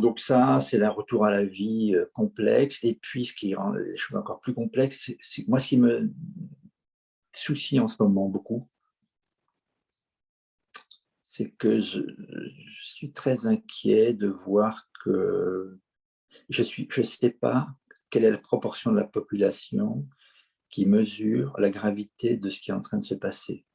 donc ça, c'est un retour à la vie complexe. Et puis, ce qui rend les choses encore plus complexes, c'est moi, ce qui me soucie en ce moment beaucoup, c'est que je suis très inquiet de voir que je sais pas quelle est la proportion de la population qui mesure la gravité de ce qui est en train de se passer.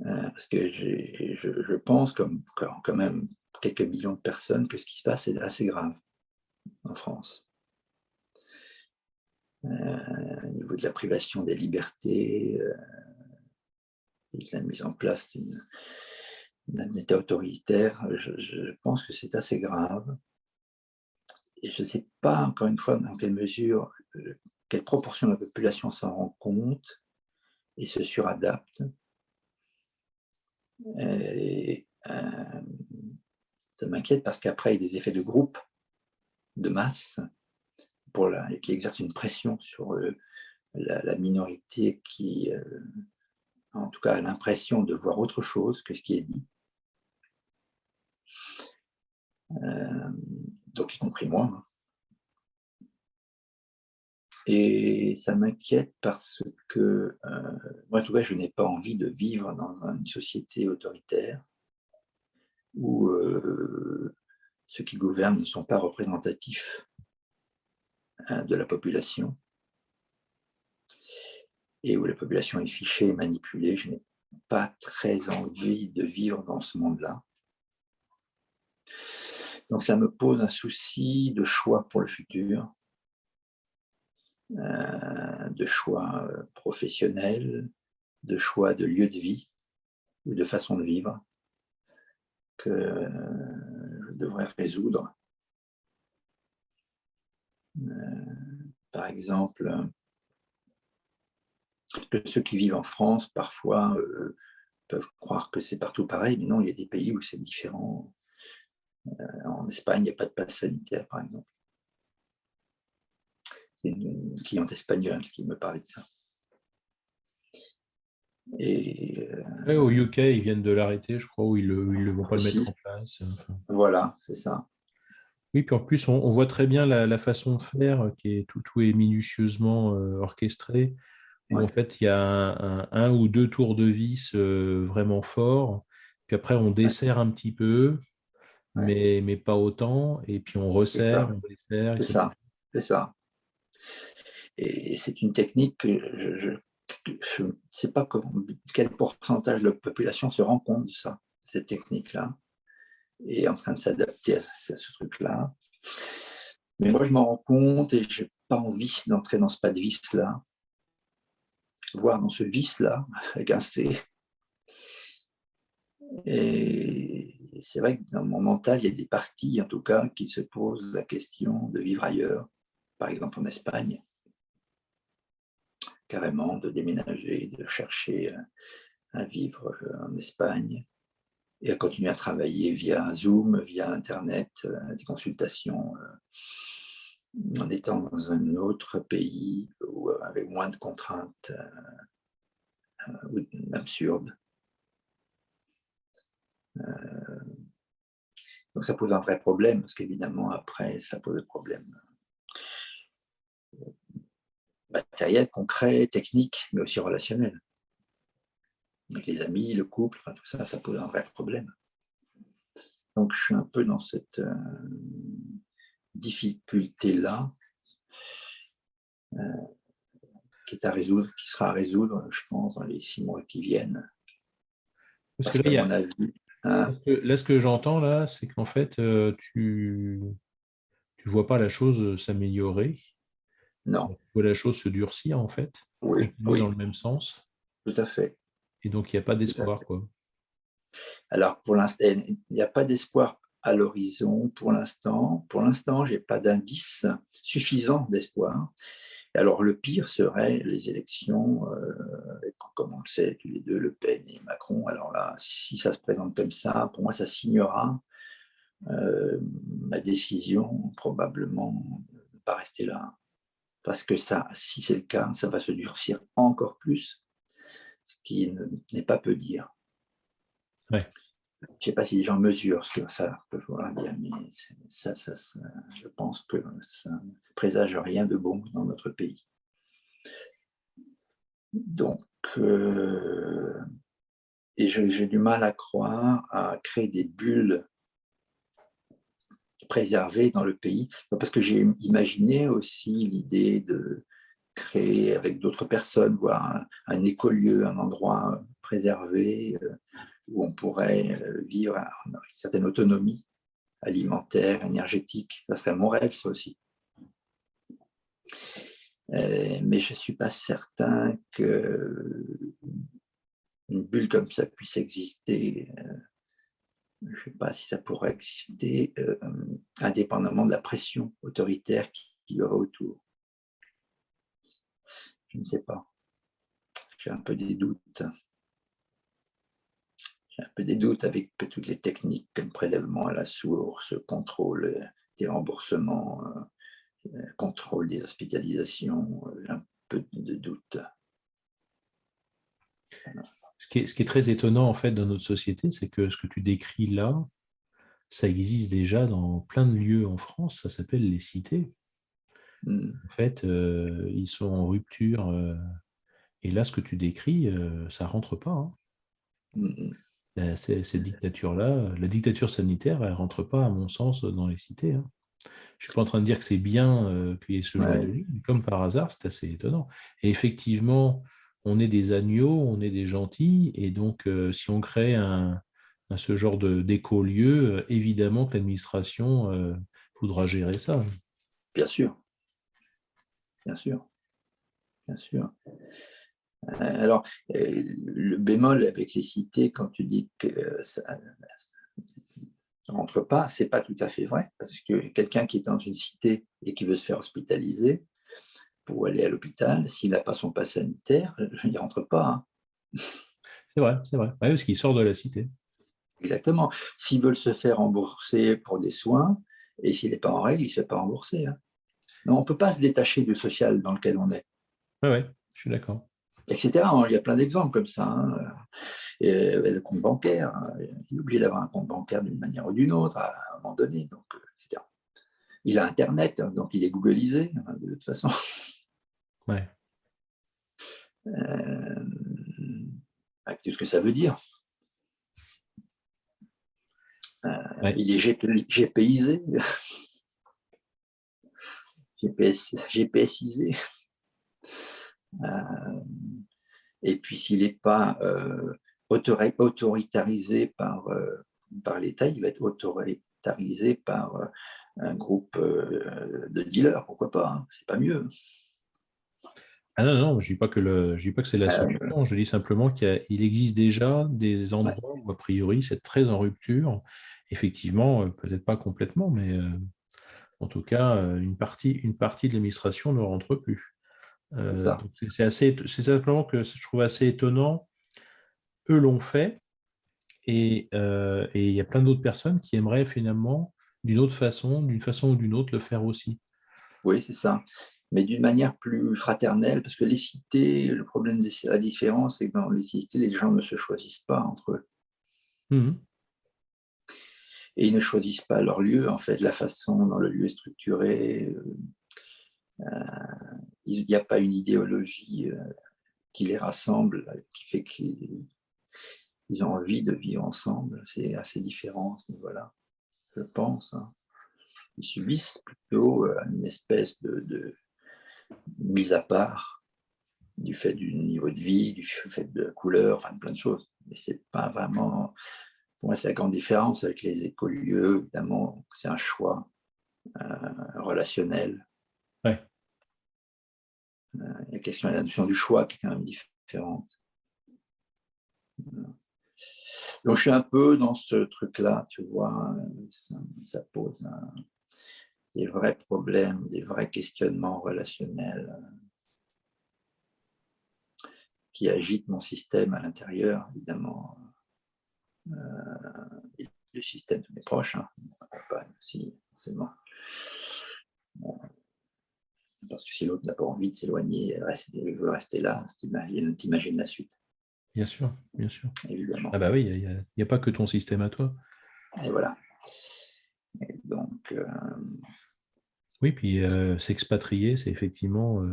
Parce que je pense, comme quand même quelques millions de personnes, que ce qui se passe est assez grave en France. Au niveau de la privation des libertés, et de la mise en place d'un État autoritaire, je pense que c'est assez grave. Et je ne sais pas, encore une fois, dans quelle mesure, quelle proportion de la population s'en rend compte et se suradapte. Et ça m'inquiète parce qu'après, il y a des effets de groupe, de masse, qui exercent une pression sur la minorité qui, en tout cas, a l'impression de voir autre chose que ce qui est dit. Donc, y compris moi. Et ça m'inquiète parce que, moi, en tout cas, je n'ai pas envie de vivre dans une société autoritaire où ceux qui gouvernent ne sont pas représentatifs de la population et où la population est fichée et manipulée. Je n'ai pas très envie de vivre dans ce monde-là. Donc ça me pose un souci de choix pour le futur, de choix professionnels, de choix de lieu de vie ou de façon de vivre que je devrais résoudre. Par exemple, que ceux qui vivent en France, parfois, peuvent croire que c'est partout pareil, mais non, il y a des pays où c'est différent. En Espagne, il n'y a pas de passe sanitaire, par exemple. C'est une cliente espagnole qui me parlait de ça. Et Ouais, au UK, ils viennent de l'arrêter, je crois, ou ils ne vont pas le mettre en aussi, place. Enfin. voilà, c'est ça. Oui, puis en plus, on voit très bien la façon de faire, qui est tout est minutieusement orchestré, où en Ouais, fait, il y a un ou deux tours de vis vraiment forts, puis après, on ouais, dessert un petit peu, ouais. mais pas autant, et puis on C'est resserre, ça, on dessert, c'est etc. ça, c'est ça. Et c'est une technique que je ne sais pas quel pourcentage de la population se rend compte de ça, cette technique-là, et est en train de s'adapter à ce truc-là. Mais moi, je m'en rends compte et je n'ai pas envie d'entrer dans ce pas de vis-là, voire dans ce vice-là, avec un C. Et c'est vrai que dans mon mental, il y a des parties, en tout cas, qui se posent la question de vivre ailleurs, par exemple en Espagne, carrément, de déménager, de chercher à vivre en Espagne et à continuer à travailler via Zoom, via Internet, des consultations, en étant dans un autre pays ou avec moins de contraintes absurdes. Donc ça pose un vrai problème, parce qu'évidemment, après, ça pose des problèmes matériels, concrets, techniques, mais aussi relationnels. Avec les amis, le couple, enfin, tout ça, ça pose un vrai problème. Donc je suis un peu dans cette difficulté-là, qui est à résoudre, qui sera à résoudre, je pense, dans les 6 mois qui viennent. Parce que Parce là, qu'à mon avis, hein, ce que j'entends là, c'est qu'en fait, tu vois pas la chose s'améliorer, non, tu vois la chose se durcir, en fait, oui, continuer dans oui, le même sens, tout à fait. et donc il n'y a pas Tout à d'espoir, fait. quoi. Alors, pour l'instant, il n'y a pas d'espoir à l'horizon pour l'instant. Pour l'instant, je n'ai pas d'indice suffisant d'espoir. Alors, le pire serait les élections, comme on le sait tous les deux, Le Pen et Macron. Alors là, si ça se présente comme ça, pour moi, ça signera ma décision, probablement, de ne pas rester là. Parce que ça, si c'est le cas, ça va se durcir encore plus, ce qui n'est pas peu dire. Ouais. Je ne sais pas si les gens mesurent ce que ça peut vouloir dire, mais je pense que ça ne présage rien de bon dans notre pays. Donc, et j'ai du mal à croire à créer des bulles préservées dans le pays, parce que j'ai imaginé aussi l'idée de créer avec d'autres personnes, voire un écolieu, un endroit préservé où on pourrait vivre une certaine autonomie alimentaire, énergétique. Ça serait mon rêve, ça aussi. Mais je ne suis pas certain qu'une bulle comme ça puisse exister. Je ne sais pas si ça pourrait exister indépendamment de la pression autoritaire qu'il y aura autour. Je ne sais pas. J'ai un peu des doutes. J'ai un peu des doutes avec toutes les techniques comme prélèvement à la source, contrôle des remboursements, contrôle des hospitalisations. J'ai un peu de doutes. Ce qui est très étonnant en fait dans notre société, c'est que ce que tu décris là, ça existe déjà dans plein de lieux en France, ça s'appelle les cités. En fait, ils sont en rupture. Et là, ce que tu décris, ça ne rentre pas. Hein. Cette dictature-là, la dictature sanitaire, elle ne rentre pas, à mon sens, dans les cités. Hein. Je ne suis pas en train de dire que c'est bien qu'il y ait ce genre de lieu, mais comme par hasard, c'est assez étonnant. Et effectivement, on est des agneaux, on est des gentils, et donc si on crée ce genre d'écolieu, évidemment que l'administration voudra gérer ça. Bien sûr, bien sûr, bien sûr. Alors, le bémol avec les cités, quand tu dis que ça ne rentre pas, ce n'est pas tout à fait vrai, parce que quelqu'un qui est dans une cité et qui veut se faire hospitaliser, pour aller à l'hôpital, s'il n'a pas son pass sanitaire, il ne rentre pas. Hein. C'est vrai, c'est vrai. Ouais, parce qu'il sort de la cité. Exactement. S'ils veulent se faire rembourser pour des soins, et s'il n'est pas en règle, il ne se fait pas rembourser. Hein. Non, on ne peut pas se détacher du social dans lequel on est. Oui, je suis d'accord. Etc. Il y a plein d'exemples comme ça. Hein. Et le compte bancaire, il est obligé d'avoir un compte bancaire d'une manière ou d'une autre à un moment donné, donc, etc. Il a Internet, donc il est googlisé, de toute façon. Ouais. Avec tout ce que ça veut dire. Ouais. Il est GPisé, GPSisé. Et puis s'il n'est pas autoritarisé par l'État, il va être autoritarisé par un groupe de dealers, pourquoi pas, hein, c'est pas mieux. Ah non, non, je ne dis pas que c'est la solution, je dis simplement qu'il existe déjà des endroits où, a priori, c'est très en rupture. Effectivement, peut-être pas complètement, mais en tout cas, une partie de l'administration ne rentre plus. Donc c'est simplement que je trouve assez étonnant. Eux l'ont fait, et il y a plein d'autres personnes qui aimeraient finalement, d'une façon ou d'une autre, le faire aussi. Oui, c'est ça. Mais d'une manière plus fraternelle, parce que les cités, le problème de la différence, c'est que dans les cités, les gens ne se choisissent pas entre eux. Mmh. Et ils ne choisissent pas leur lieu, en fait, la façon dont le lieu est structuré. Il n'y a pas une idéologie qui les rassemble, qui fait qu'ils ont envie de vivre ensemble. C'est assez différent, voilà, je pense. Hein. Ils subissent plutôt une espèce de mise à part du fait du niveau de vie, du fait de couleur, enfin de plein de choses. Mais c'est pas vraiment. Pour moi, c'est la grande différence avec les écolieux. Évidemment, c'est un choix relationnel. Ouais. La question, la notion du choix qui est quand même différente. Donc, je suis un peu dans ce truc-là, tu vois. Ça pose des vrais problèmes, des vrais questionnements relationnels qui agitent mon système à l'intérieur, évidemment. Le système de mes proches, hein, pas si forcément. Parce que si l'autre n'a pas envie de s'éloigner, il veut rester là, t'imagines la suite. Bien sûr, bien sûr. évidemment. Ah bah oui, il n'y a pas que ton système à toi. Et voilà. Et donc, Oui, puis s'expatrier, c'est effectivement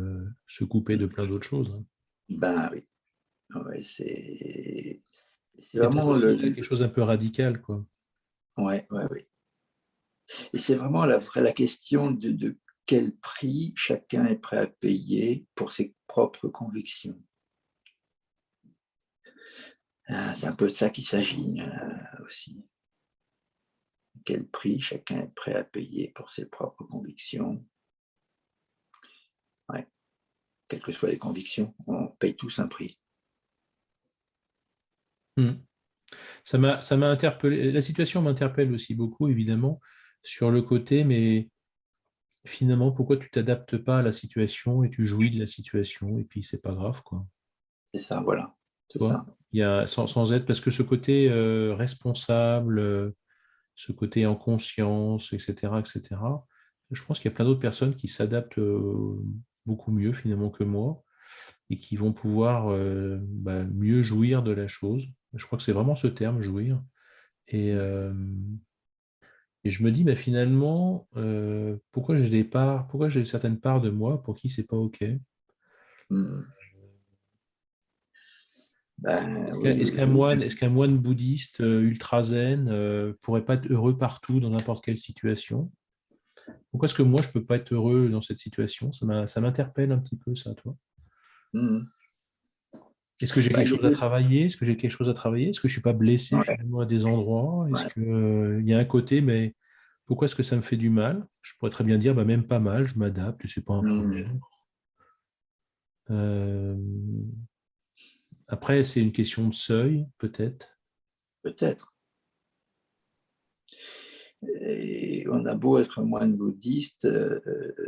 se couper de plein d'autres choses, hein. ben oui, ouais, c'est C'est peut-être vraiment aussi là, quelque chose d'un peu radical, quoi. ouais, ouais, ouais. Et c'est vraiment la question de quel prix chacun est prêt à payer pour ses propres convictions. C'est un peu de ça qu'il s'agit aussi. Quel prix chacun est prêt à payer pour ses propres convictions. Ouais. Quelles que soient les convictions, on paye tous un prix. Hmm. Ça m'a interpellé. La situation m'interpelle aussi beaucoup, évidemment, sur le côté, mais finalement, pourquoi tu t'adaptes pas à la situation et tu jouis de la situation et puis c'est pas grave, quoi. C'est ça, voilà. Tu C'est vois? ça. Il y a, sans être, parce que ce côté responsable, ce côté en conscience, etc., etc., je pense qu'il y a plein d'autres personnes qui s'adaptent beaucoup mieux finalement que moi et qui vont pouvoir mieux jouir de la chose. Je crois que c'est vraiment ce terme, jouir. Et, et je me dis, finalement, pourquoi j'ai certaines parts de moi pour qui c'est pas OK? Mmh. Ben Est-ce qu'un oui, est-ce oui, qu'un oui. moine, est-ce qu'un moine bouddhiste ultra zen pourrait pas être heureux partout, dans n'importe quelle situation? Pourquoi est-ce que moi, je peux pas être heureux dans cette situation? Ça m'interpelle un petit peu, ça, toi. Mmh. Est-ce que j'ai Ben, quelque il y a chose à travailler? Est-ce que j'ai quelque chose à travailler? Est-ce que je suis pas blessé ouais, finalement à des endroits? Est-ce ouais. que, il y a un côté, mais pourquoi est-ce que ça me fait du mal? Je pourrais très bien dire, même pas mal, je m'adapte, c'est pas un Mmh. problème. Euh, Après, c'est une question de seuil, peut-être. Peut-être. Et on a beau être moine bouddhiste,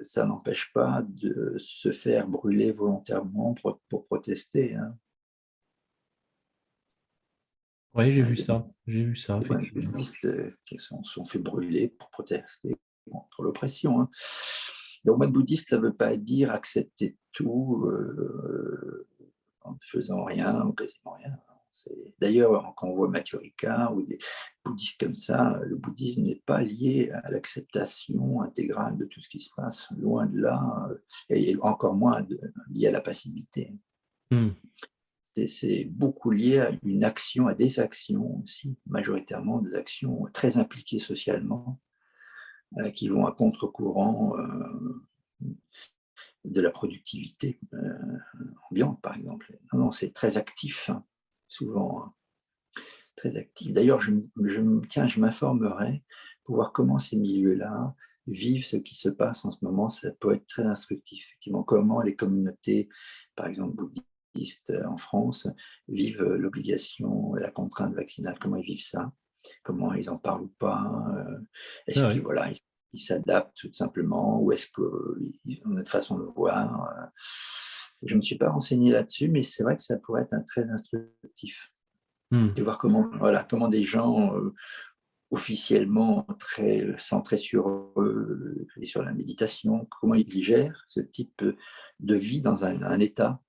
ça n'empêche pas de se faire brûler volontairement pour protester, hein. Oui, j'ai Il vu y a ça. J'ai vu ça, des moines effectivement. bouddhistes qui sont fait brûler pour protester contre l'oppression, hein. Donc, moine bouddhiste, ça ne veut pas dire accepter tout en ne faisant rien ou quasiment rien. D'ailleurs, quand on voit Maturika ou des bouddhistes comme ça, le bouddhisme n'est pas lié à l'acceptation intégrale de tout ce qui se passe, loin de là, et encore moins lié à la passivité. Hmm. C'est beaucoup lié à une action, à des actions aussi, majoritairement des actions très impliquées socialement, qui vont à contre-courant de la productivité ambiante, par exemple. Non, non, c'est très actif, hein, souvent, hein, très actif. D'ailleurs, je m'informerai pour voir comment ces milieux-là vivent ce qui se passe en ce moment. Ça peut être très instructif, effectivement. Comment les communautés, par exemple bouddhistes en France, vivent l'obligation et la contrainte vaccinale. Comment ils vivent ça? Comment ils en parlent ou pas? Est-ce Ah qu'ils ouais. voilà, ils s'adaptent tout simplement ou est-ce qu'ils ont une façon de voir? Je ne me suis pas renseigné là-dessus, mais c'est vrai que ça pourrait être un très instructif Hmm. de voir comment des gens officiellement très centrés sur eux et sur la méditation, comment ils gèrent ce type de vie dans un état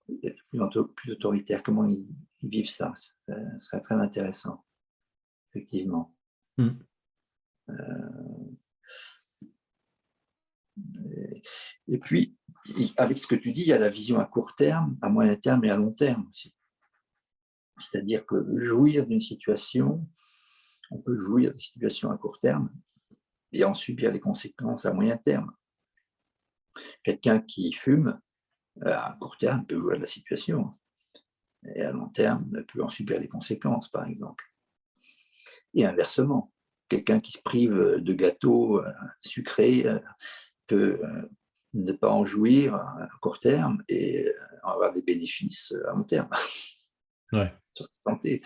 plus autoritaire, comment ils vivent ça. Ça serait très intéressant, effectivement. Hmm. Et puis, avec ce que tu dis, il y a la vision à court terme, à moyen terme et à long terme aussi. C'est-à-dire que jouir d'une situation, on peut jouir d'une situation à court terme et en subir les conséquences à moyen terme. Quelqu'un qui fume, à court terme, peut jouir de la situation et à long terme, peut en subir les conséquences, par exemple. Et inversement, quelqu'un qui se prive de gâteaux sucrés peut ne pas en jouir à court terme et avoir des bénéfices à long terme Ouais. sur sa santé.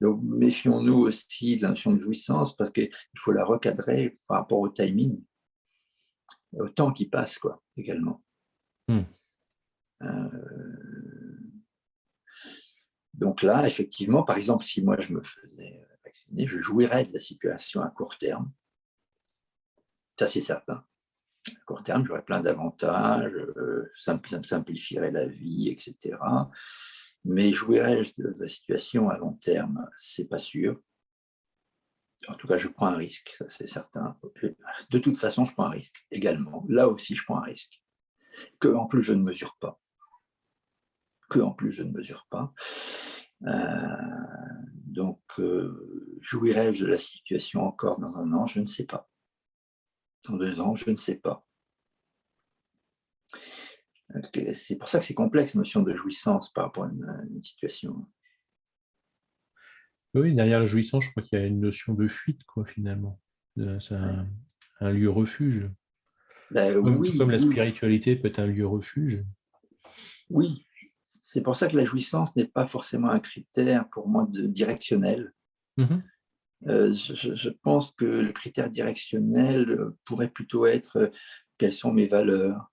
Donc, méfions-nous aussi de la notion de jouissance parce qu'il faut la recadrer par rapport au timing, au temps qui passe, quoi, également. Hmm. Donc là, effectivement, par exemple, si moi je me faisais vacciner, je jouirais de la situation à court terme. Ça, c'est certain. À court terme, j'aurais plein d'avantages, ça me simplifierait la vie, etc. Mais jouirais-je de la situation à long terme? C'est pas sûr. En tout cas, je prends un risque, ça c'est certain. De toute façon, je prends un risque également. Là aussi, je prends un risque. Que en plus, je ne mesure pas. Que en plus, je ne mesure pas. Donc, jouirais-je de la situation encore dans un an? Je ne sais pas. Dans 2 ans, je ne sais pas. C'est pour ça que c'est complexe, notion de jouissance par rapport à une situation. Oui, derrière la jouissance, je crois qu'il y a une notion de fuite, quoi, finalement. C'est Ouais. un lieu refuge. Ben, Tout comme oui, la oui, spiritualité peut être un lieu refuge. oui. C'est pour ça que la jouissance n'est pas forcément un critère pour moi directionnel. Mhm. Je pense que le critère directionnel pourrait plutôt être quelles sont mes valeurs.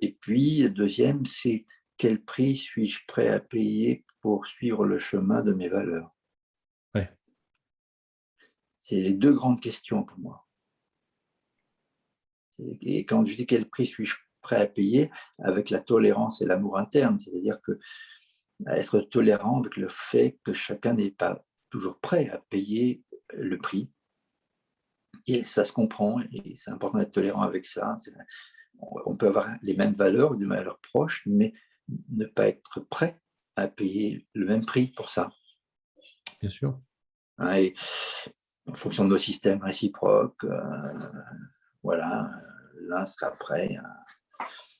Et puis, deuxième, c'est quel prix suis-je prêt à payer pour suivre le chemin de mes valeurs. Ouais, C'est les deux grandes questions pour moi. Et quand je dis quel prix suis-je prêt à payer, avec la tolérance et l'amour interne, c'est-à-dire que être tolérant avec le fait que chacun n'est pas toujours prêt à payer le prix. Et ça se comprend, et c'est important d'être tolérant avec ça. On peut avoir les mêmes valeurs ou des valeurs proches, mais ne pas être prêt à payer le même prix pour ça. bien sûr. Et en fonction de nos systèmes réciproques, voilà, l'un sera prêt.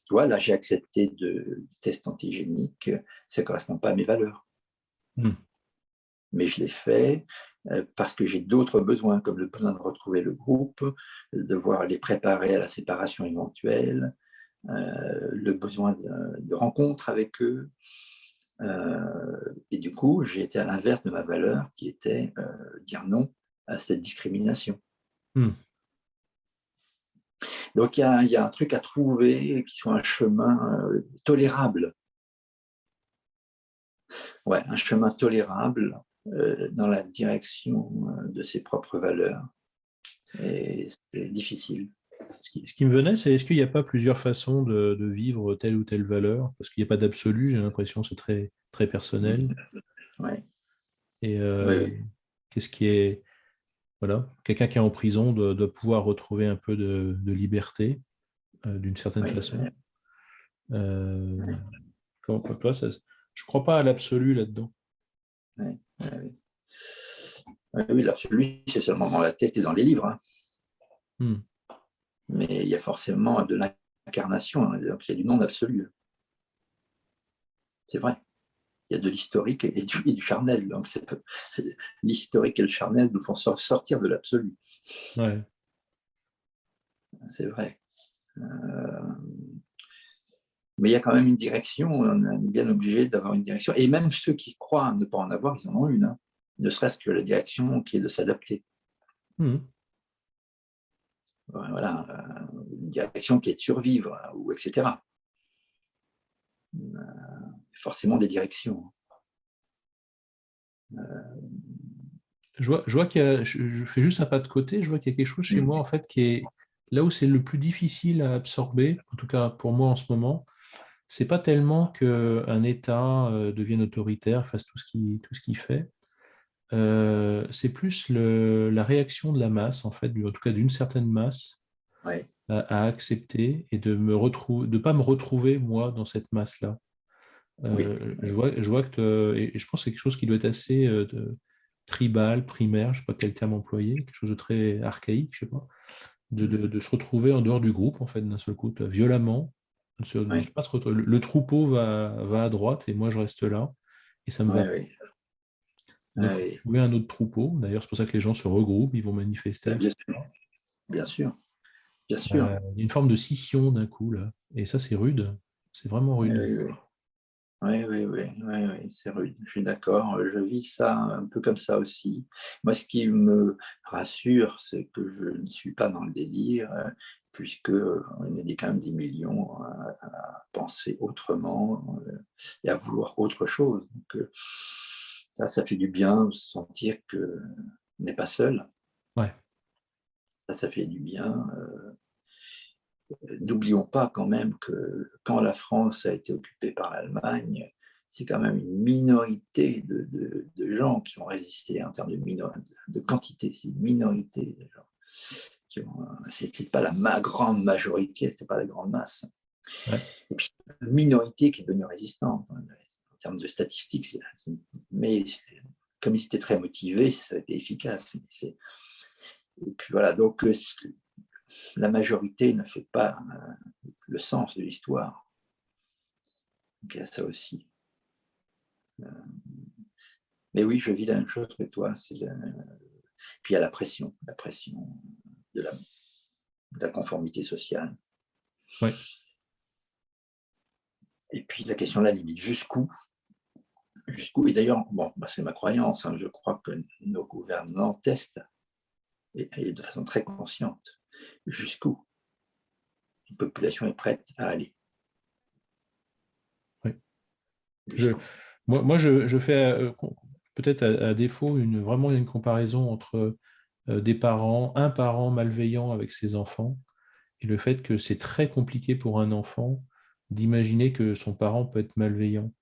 Tu vois, là, j'ai accepté de test antigénique, ça ne correspond pas à mes valeurs. Mm. Mais je l'ai fait parce que j'ai d'autres besoins, comme le besoin de retrouver le groupe, de devoir les préparer à la séparation éventuelle, le besoin de rencontre avec eux. Et du coup, j'ai été à l'inverse de ma valeur, qui était dire non à cette discrimination. Mm. Donc, il y a un truc à trouver qui soit un chemin tolérable. Ouais, un chemin tolérable dans la direction de ses propres valeurs. Et c'est difficile. Ce qui me venait, c'est est-ce qu'il n'y a pas plusieurs façons de vivre telle ou telle valeur? Parce qu'il n'y a pas d'absolu, j'ai l'impression, c'est très, très personnel. Ouais. Et Oui, oui. qu'est-ce qui est, voilà, quelqu'un qui est en prison doit pouvoir retrouver un peu de liberté d'une certaine Oui, façon. Euh, toi, je ne crois pas à l'absolu là-dedans. oui, oui, oui. Oui, l'absolu, c'est seulement dans la tête et dans les livres. Hein. Hmm. Mais il y a forcément de l'incarnation, hein, donc il y a du non absolu. C'est vrai. Il y a de l'historique et du charnel. Donc l'historique et le charnel nous font sortir de l'absolu. Ouais. C'est vrai. Mais il y a quand même une direction, on est bien obligé d'avoir une direction. Et même ceux qui croient ne pas en avoir, ils en ont une. Hein. Ne serait-ce que la direction qui est de s'adapter. Hmm. Voilà, une direction qui est de survivre, ou etc. Forcément des directions. Je vois je fais juste un pas de côté, je vois qu'il y a quelque chose chez moi en fait qui est là où c'est le plus difficile à absorber, en tout cas pour moi en ce moment, c'est pas tellement qu'un État devienne autoritaire, fasse tout ce qu'il fait. C'est plus la réaction de la masse, en fait, en tout cas d'une certaine masse, Ouais, à accepter et de pas me retrouver, moi, dans cette masse-là. oui, Je vois et je pense que c'est quelque chose qui doit être assez tribal, primaire, je ne sais pas quel terme employer, quelque chose de très archaïque, je sais pas, de se retrouver en dehors du groupe, en fait, d'un seul coup, violemment. De se ouais, pas se retrouver. Le troupeau va à droite et moi je reste là et ça me va. ouais, ouais, Donc, il faut ouais. trouver un autre troupeau. D'ailleurs, c'est pour ça que les gens se regroupent, ils vont manifester, Bien sûr, etc. bien sûr, bien sûr. Il y a une forme de scission d'un coup, là. Et ça, c'est rude. C'est vraiment Oui, rude. oui, oui. Oui, oui, oui, oui, oui, c'est rude, je suis d'accord. Je vis ça un peu comme ça aussi. Moi, ce qui me rassure, c'est que je ne suis pas dans le délire, puisque on est quand même des millions à penser autrement et à vouloir autre chose. Donc, ça fait du bien de sentir que on n'est pas seul. Ouais. Ça fait du bien. N'oublions pas quand même que quand la France a été occupée par l'Allemagne, c'est quand même une minorité de gens qui ont résisté en termes de quantité. C'est une minorité de gens. C'est pas la grande majorité, c'est pas la grande masse. Ouais. Et puis, une minorité qui est devenue résistante. En termes de statistiques, mais comme ils étaient très motivés, ça a été efficace. Et puis voilà, donc la majorité ne fait pas le sens de l'histoire. Donc il y a ça aussi. Mais oui, je vis la même chose que toi. Puis il y a la pression de la conformité sociale. Ouais. Et puis la question de la limite, jusqu'où. Et d'ailleurs, bon, c'est ma croyance, je crois que nos gouvernants testent, et de façon très consciente, jusqu'où une population est prête à aller. Oui. Moi, je fais peut-être à défaut vraiment une comparaison entre un parent malveillant avec ses enfants, et le fait que c'est très compliqué pour un enfant d'imaginer que son parent peut être malveillant.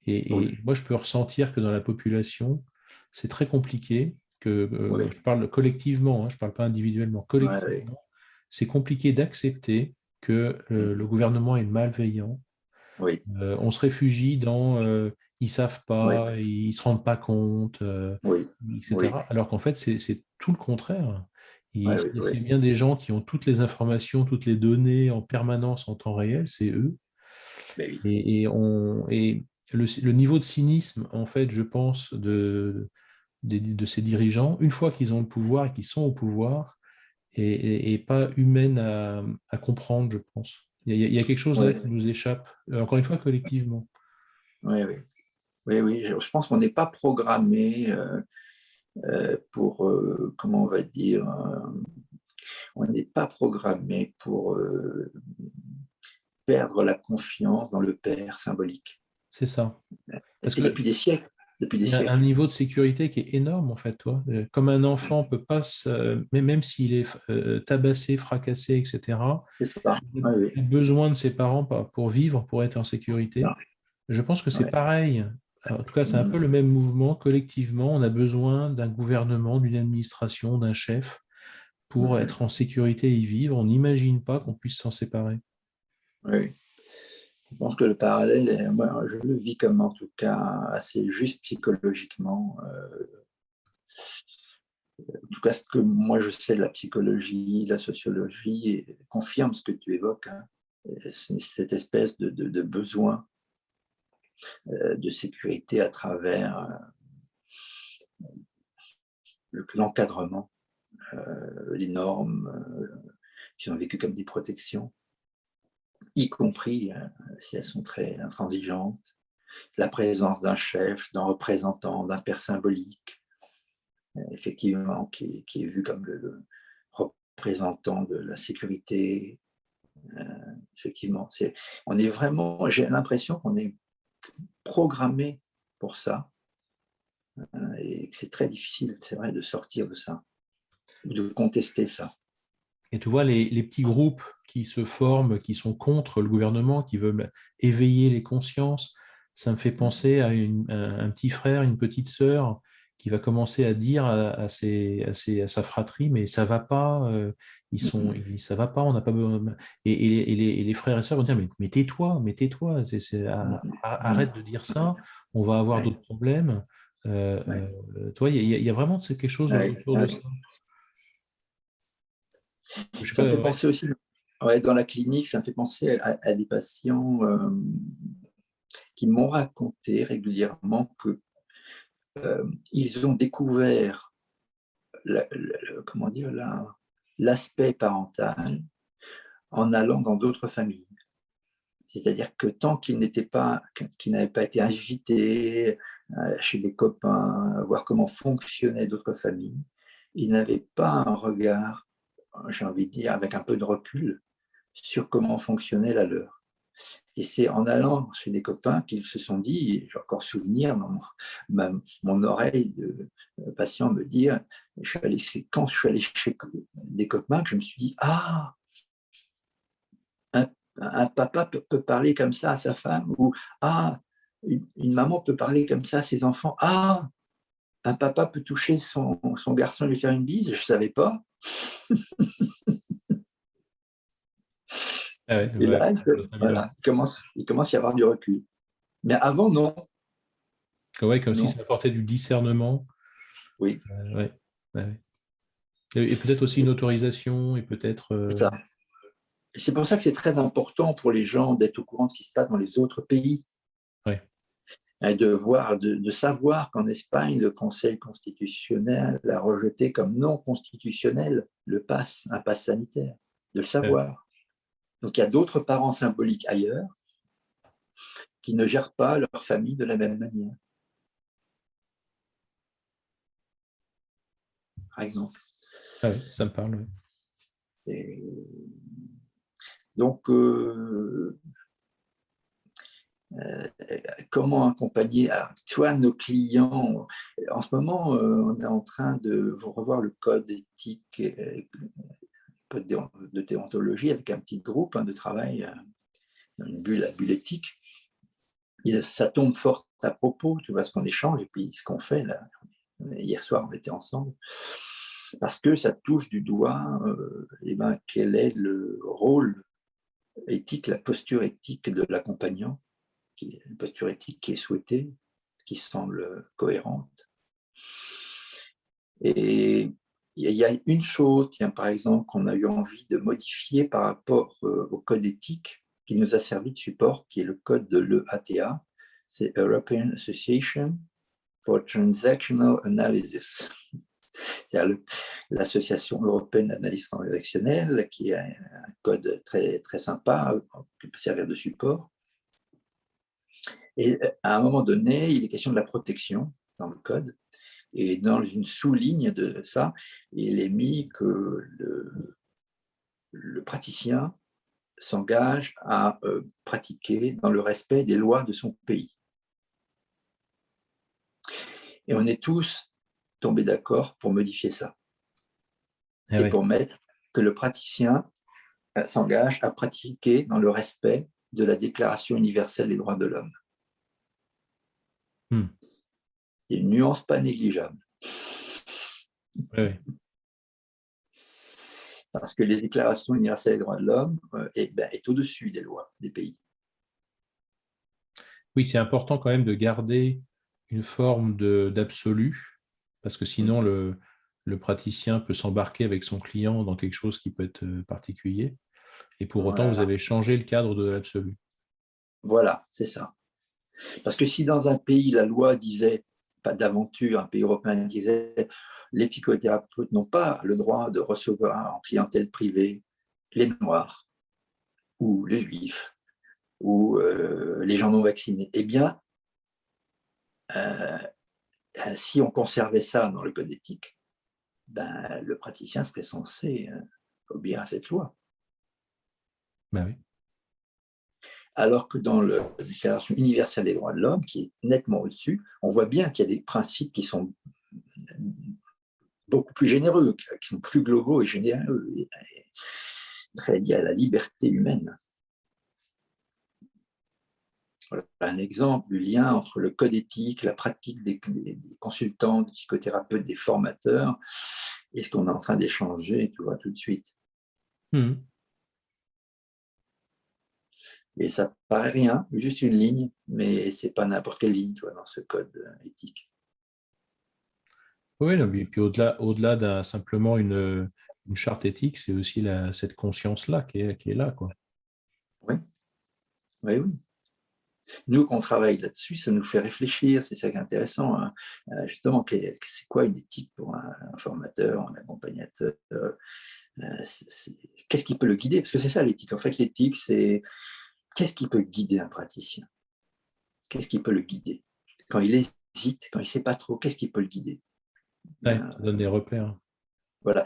Et moi, je peux ressentir que dans la population, c'est très compliqué, je parle collectivement, je ne parle pas individuellement, collectivement, c'est compliqué d'accepter que le gouvernement est malveillant. Oui. On se réfugie dans ils ne savent pas, ils ne se rendent pas compte, etc. Alors qu'en fait, c'est tout le contraire. Il y a bien des gens qui ont toutes les informations, toutes les données en permanence en temps réel, c'est eux. Et le niveau de cynisme, en fait, je pense, de ces dirigeants, une fois qu'ils ont le pouvoir et qu'ils sont au pouvoir, et pas humaine à comprendre, je pense. Il y a quelque chose là qui nous échappe, encore une fois, collectivement. Oui, je pense qu'on n'est pas programmé pour, comment on va dire, on n'est pas programmé pour perdre la confiance dans le père symbolique. C'est ça. Parce que depuis des siècles. Il y a un niveau de sécurité qui est énorme, en fait, toi. Comme un enfant peut pas, même s'il est tabassé, fracassé, etc., il a besoin de ses parents pour vivre, pour être en sécurité. Je pense que c'est pareil. En tout cas, c'est un peu le même mouvement. Collectivement, on a besoin d'un gouvernement, d'une administration, d'un chef pour être en sécurité et y vivre. On n'imagine pas qu'on puisse s'en séparer. Oui. Je pense que le parallèle, moi, je le vis comme en tout cas assez juste psychologiquement. En tout cas, ce que moi je sais de la psychologie, de la sociologie, confirme ce que tu évoques. C'est cette espèce de besoin de sécurité à travers l'encadrement, les normes qui sont vécues comme des protections, y compris si elles sont très intransigeantes, la présence d'un chef, d'un représentant, d'un père symbolique, effectivement, qui est vu comme le représentant de la sécurité. Effectivement, on est vraiment, j'ai l'impression qu'on est programmé pour ça, et que c'est très difficile, c'est vrai, de sortir de ça, de contester ça. Et tu vois, les petits groupes qui se forment, qui sont contre le gouvernement, qui veulent éveiller les consciences, ça me fait penser à un petit frère, une petite sœur qui va commencer à dire à sa fratrie, mais ça va pas, ça va pas, on n'a pas besoin. Et les frères et sœurs vont dire, mais tais-toi, arrête de dire ça, on va avoir d'autres problèmes. Toi, il y a vraiment quelque chose autour de ça. Ça me fait penser aussi, dans la clinique, ça me fait penser à des patients qui m'ont raconté régulièrement qu'ils ont découvert l'aspect parental en allant dans d'autres familles. C'est-à-dire que tant qu'ils n'avaient pas été invités chez des copains, voir comment fonctionnaient d'autres familles, ils n'avaient pas un regard, j'ai envie de dire, avec un peu de recul sur comment fonctionnait la leur. Et c'est en allant chez des copains qu'ils se sont dit, j'ai encore souvenir, mon oreille de patient me dire, quand je suis allé chez des copains, que je me suis dit, ah, Un papa peut parler comme ça à sa femme, ou une maman peut parler comme ça à ses enfants. Un papa peut toucher son garçon et lui faire une bise, je ne savais pas. Ah ouais, Et là, voilà. il commence à y avoir du recul. Mais avant, non. Ouais, comme si Non. ça apportait du discernement. Oui. Ouais, ouais. Et peut-être aussi une autorisation, et peut-être. C'est ça. C'est pour ça que c'est très important pour les gens d'être au courant de ce qui se passe dans les autres pays. Ouais. Et de savoir qu'en Espagne, le Conseil constitutionnel a rejeté comme non constitutionnel un pass sanitaire. De le savoir. Donc il y a d'autres parents symboliques ailleurs qui ne gèrent pas leur famille de la même manière. Par exemple. Ah oui, ça me parle. Oui. Et donc, comment accompagner toi, nos clients. En ce moment, on est en train de revoir le code éthique, code de déontologie avec un petit groupe de travail, une bulle éthique. Et ça tombe fort à propos, tu vois, ce qu'on échange et puis ce qu'on fait. Là. Hier soir, on était ensemble. Parce que ça touche du doigt quel est le rôle éthique, la posture éthique de l'accompagnant, une posture éthique qui est souhaitée, qui semble cohérente. Et il y a une chose, par exemple, qu'on a eu envie de modifier par rapport au code éthique qui nous a servi de support, qui est le code de l'EATA, c'est European Association for Transactional Analysis. C'est-à-dire l'Association européenne d'analyse transactionnelle, qui est un code très, très sympa, qui peut servir de support. Et à un moment donné, il est question de la protection dans le code. Et dans une sous-ligne de ça, il est mis que le praticien s'engage à pratiquer dans le respect des lois de son pays. Et on est tous tombés d'accord pour modifier ça. Et pour mettre que le praticien s'engage à pratiquer dans le respect de la Déclaration universelle des droits de l'homme. C'est une nuance pas négligeable. Oui. Parce que les déclarations universelles des droits de l'homme est au-dessus des lois des pays. Oui, c'est important quand même de garder une forme d'absolu, parce que sinon le praticien peut s'embarquer avec son client dans quelque chose qui peut être particulier. Et pour autant, vous avez changé le cadre de l'absolu. Voilà, c'est ça. Parce que si dans un pays, la loi disait, pas d'aventure, un pays européen disait, les psychothérapeutes n'ont pas le droit de recevoir en clientèle privée les Noirs ou les Juifs ou les gens non vaccinés, eh bien, si on conservait ça dans le code éthique, le praticien serait censé obéir à cette loi. Ben oui. Alors que dans la Déclaration universelle des droits de l'homme, qui est nettement au-dessus, on voit bien qu'il y a des principes qui sont beaucoup plus généreux, qui sont plus globaux et généreux, et très liés à la liberté humaine. Voilà un exemple du lien entre le code éthique, la pratique des consultants, des psychothérapeutes, des formateurs, et ce qu'on est en train d'échanger, tu vois, tout de suite. Et ça paraît rien, juste une ligne, mais c'est pas n'importe quelle ligne, tu vois, dans ce code éthique. Oui, et puis au-delà d'un simplement une charte éthique, c'est aussi cette conscience-là qui est là, quoi. Oui, oui, oui. Nous, qu'on travaille là-dessus, ça nous fait réfléchir, c'est ça qui est intéressant. Hein. Justement, c'est quoi une éthique pour un formateur, un accompagnateur qu'est-ce qui peut le guider? Parce que c'est ça l'éthique. En fait, l'éthique, c'est qu'est-ce qui peut guider un praticien? Qu'est-ce qui peut le guider? Quand il hésite, quand il ne sait pas trop, qu'est-ce qui peut le guider? Ouais, ça donne des repères. Voilà.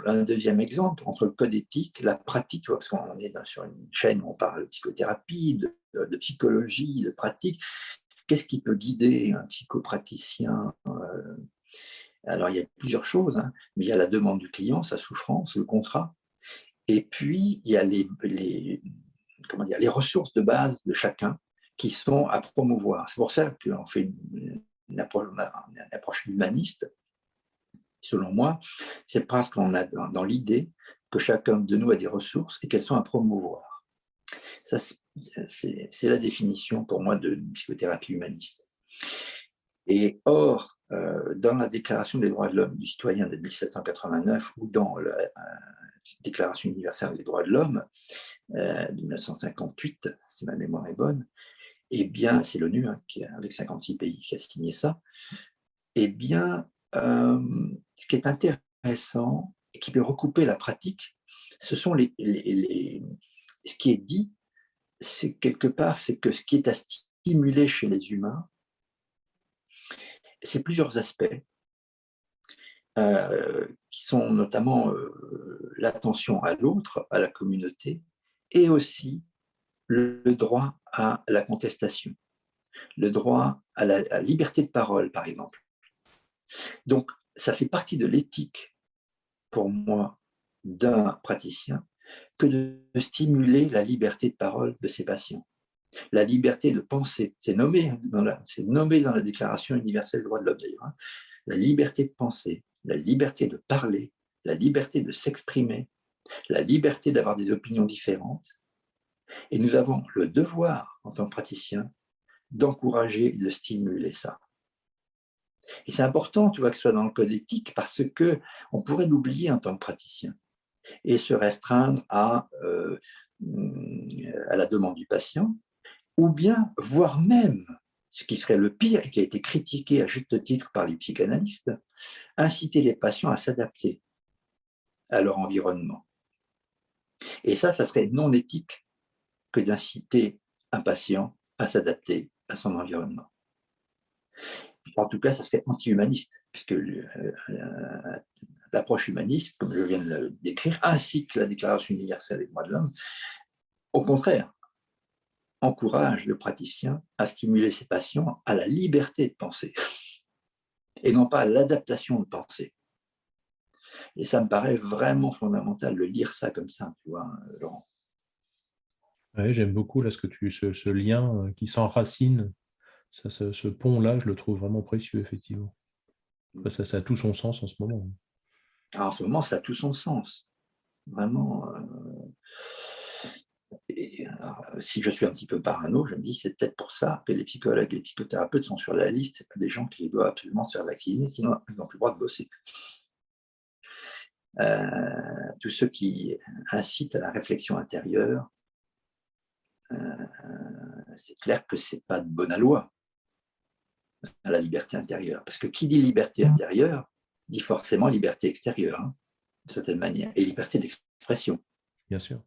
Un deuxième exemple, entre le code éthique, la pratique, tu vois, parce qu'on est sur une chaîne où on parle de psychothérapie, de psychologie, de pratique. Qu'est-ce qui peut guider un psychopraticien? Alors, il y a plusieurs choses, hein, mais il y a la demande du client, sa souffrance, le contrat. Et puis, il y a comment dire, les ressources de base de chacun qui sont à promouvoir. C'est pour ça qu'on fait une approche humaniste. Selon moi, c'est parce qu'on a dans l'idée que chacun de nous a des ressources et qu'elles sont à promouvoir. Ça, c'est la définition pour moi de psychothérapie humaniste. Et or, dans la Déclaration des droits de l'homme et du citoyen de 1789 ou dans la Déclaration universelle des droits de l'homme de 1958, si ma mémoire est bonne, eh bien, c'est l'ONU avec 56 pays qui a signé ça, eh bien, ce qui est intéressant et qui peut recouper la pratique, ce sont ce qui est dit, c'est quelque part, c'est que ce qui est à stimuler chez les humains, c'est plusieurs aspects qui sont notamment l'attention à l'autre, à la communauté, et aussi le droit à la contestation, le droit à la liberté de parole, par exemple. Donc, ça fait partie de l'éthique, pour moi, d'un praticien, que de stimuler la liberté de parole de ses patients. La liberté de penser, c'est nommé dans la Déclaration universelle des droits de l'homme d'ailleurs, hein. La liberté de penser, la liberté de parler, la liberté de s'exprimer, la liberté d'avoir des opinions différentes. Et nous avons le devoir, en tant que praticien, d'encourager et de stimuler ça. Et c'est important, tu vois, que ce soit dans le code éthique, parce qu'on pourrait l'oublier en tant que praticien et se restreindre à la demande du patient, ou bien, voire même, ce qui serait le pire et qui a été critiqué à juste titre par les psychanalystes, inciter les patients à s'adapter à leur environnement. Et ça serait non éthique que d'inciter un patient à s'adapter à son environnement. En tout cas, ça serait anti-humaniste, puisque l'approche humaniste, comme je viens de le décrire, ainsi que la Déclaration universelle des droits de l'homme, au contraire, encourage le praticien à stimuler ses patients à la liberté de penser, et non pas à l'adaptation de pensée. Et ça me paraît vraiment fondamental de lire ça comme ça, tu vois, Laurent. Ouais, j'aime beaucoup là, ce lien qui s'enracine. Ce pont-là, je le trouve vraiment précieux, effectivement. Ça a tout son sens en ce moment. Alors, en ce moment, ça a tout son sens. Vraiment. Si je suis un petit peu parano, je me dis c'est peut-être pour ça que les psychologues et les psychothérapeutes sont sur la liste. C'est pas des gens qui doivent absolument se faire vacciner, sinon ils n'ont plus le droit de bosser. Tous ceux qui incitent à la réflexion intérieure, c'est clair que c'est pas de bonne loi à la liberté intérieure. Parce que qui dit liberté intérieure, dit forcément liberté extérieure, hein, d'une certaine manière, et liberté d'expression. Bien sûr.